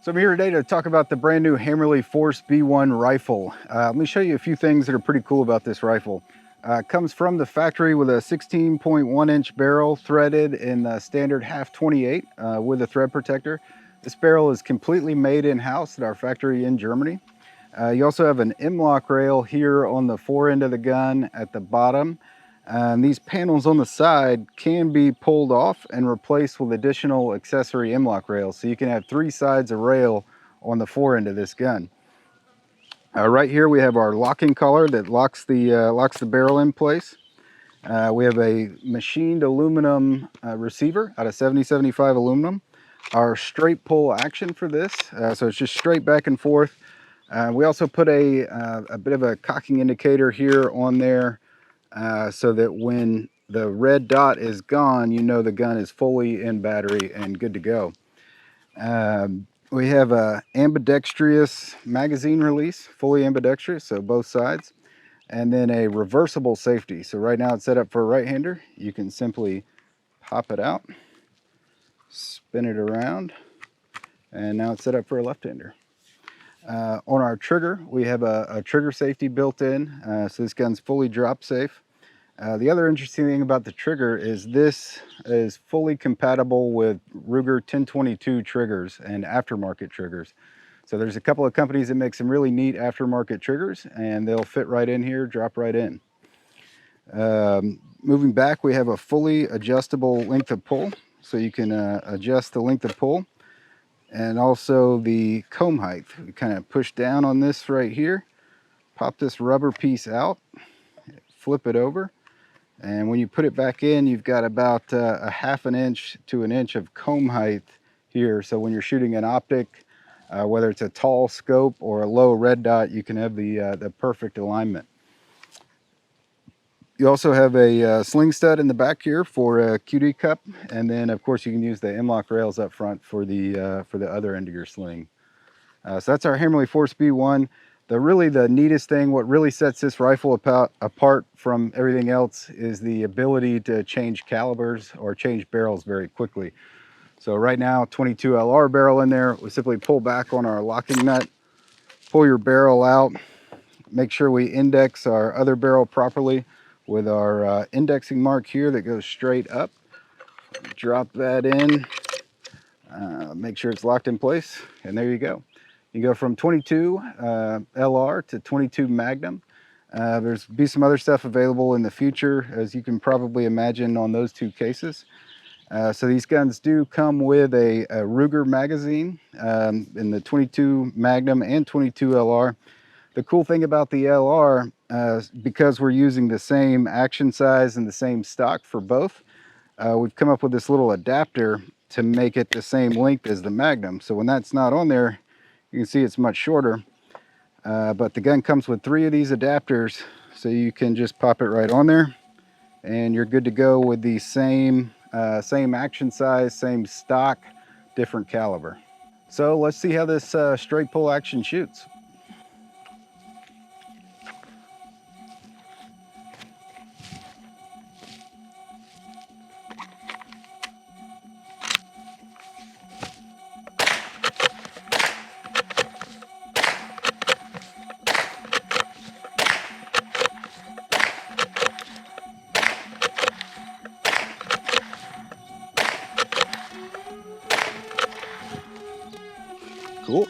So I'm here today to talk about the brand new Hammerli Force B1 rifle. Let me show you a few things that are pretty cool about this rifle. It comes from the factory with a 16.1 inch barrel threaded in the standard half 28 with a thread protector. This barrel is completely made in-house at our factory in Germany. You also have an M-lock rail here on the fore end of the gun at the bottom. And these panels on the side can be pulled off and replaced with additional accessory M-lock rails. So you can have 3 sides of rail on the fore end of this gun. Right here we have our locking collar that locks the barrel in place. We have a machined aluminum receiver out of 7075 aluminum. Our straight pull action for this, so it's just straight back and forth. We also put a bit of a cocking indicator here on there so that when the red dot is gone, you know the gun is fully in battery and good to go. We have a ambidextrous magazine release, fully ambidextrous, so both sides, and then a reversible safety. So right now it's set up for a right-hander. You can simply pop it out, spin it around, and now it's set up for a left-hander. On our trigger, we have a trigger safety built in, so this gun's fully drop safe. The other interesting thing about the trigger is this is fully compatible with Ruger 1022 triggers and aftermarket triggers. So there's a couple of companies that make some really neat aftermarket triggers, and they'll fit right in here, drop right in. Moving back, we have a fully adjustable length of pull, so you can adjust the length of pull and also the comb height. We kind of push down on this right here, pop this rubber piece out, flip it over, and when you put it back in, you've got about a half an inch to an inch of comb height here. So when you're shooting an optic, whether it's a tall scope or a low red dot, you can have the perfect alignment. You also have a sling stud in the back here for a QD cup, and then of course you can use the M-lock rails up front for the other end of your sling. So that's our Hammerli Force B1. The neatest thing, what really sets this rifle apart from everything else, is the ability to change calibers or change barrels very quickly. So right now, 22 LR barrel in there, we simply pull back on our locking nut, pull your barrel out, make sure we index our other barrel properly with our indexing mark here that goes straight up. Drop that in, make sure it's locked in place, and there you go. You go from 22 LR to 22 Magnum. There's be some other stuff available in the future, as you can probably imagine, on those two cases. So these guns do come with a Ruger magazine in the 22 Magnum and 22 LR. The cool thing about the LR, because we're using the same action size and the same stock for both, we've come up with this little adapter to make it the same length as the Magnum. So when that's not on there, you can see it's much shorter. But the gun comes with 3 of these adapters, so you can just pop it right on there, and you're good to go with the same action size, same stock, different caliber. So let's see how this straight pull action shoots. Cool.